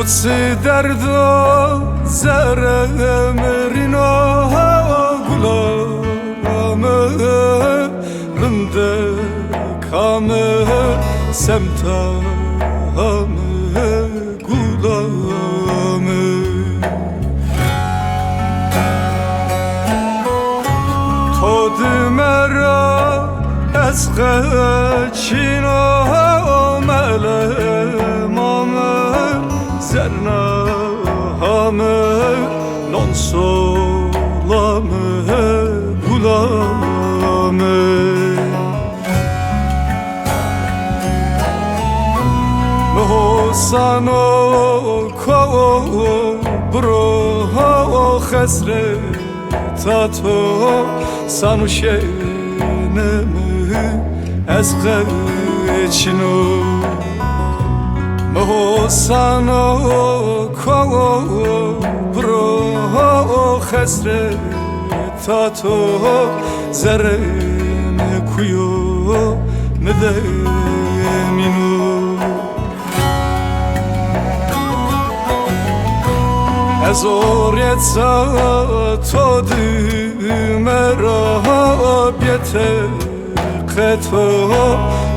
لطسی دردا زرم رینا گلام رنده کام سمتام گلام تو دمرا از قچینا ملمام زرنا همه نان سولامه گلامه مهوسان و برو خسره تاتو سانو شنمه از قچینو مهوسان و برو خسره تاتو زرم کویو مدمینو از اوریت تو دمرا بیته قطو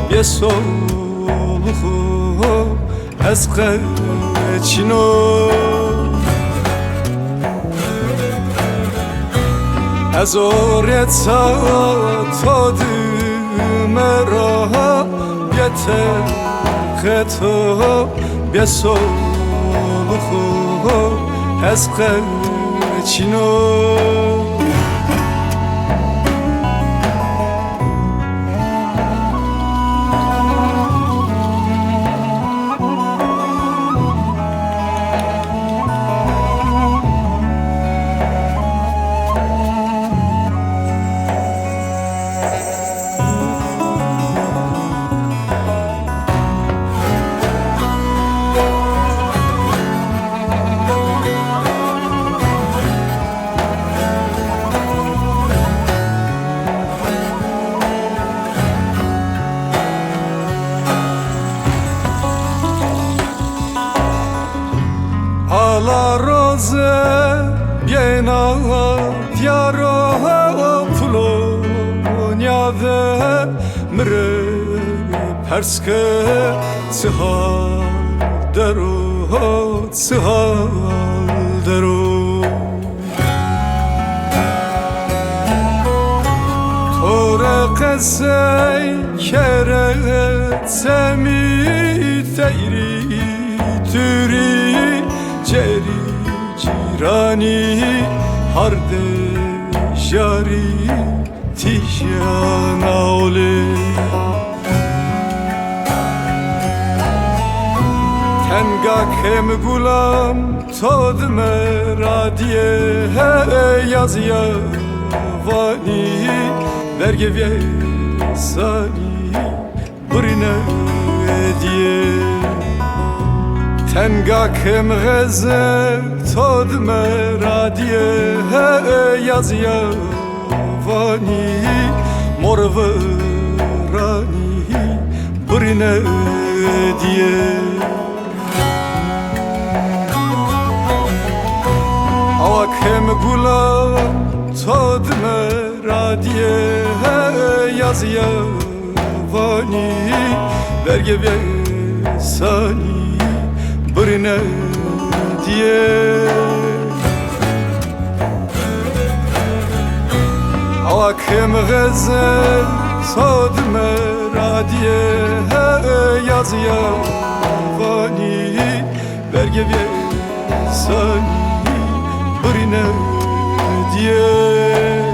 بیسولخو از قچینو از اوریت تو دمرا بیته قطو بیسولخو از قچینو alla rose piena diaro puloniade mre perske tsihaldero tore qesey keret semi teyri turi جری جیرانی هرد جاری تیجانا اولی تنگا کم گولم تاد مرادیه یازیا وانی برگه ویسانی برینه دیه تنگا کم غزل تاد مرادیه یازیا وانی مرورانی برینه دیه آوا کم گولم تاد مرادیه یازیا وانی برگه بیسانی برینه دیه آوا کم غزل تاد مرادیه یازیا وانی برگه بیسانی برینه دیه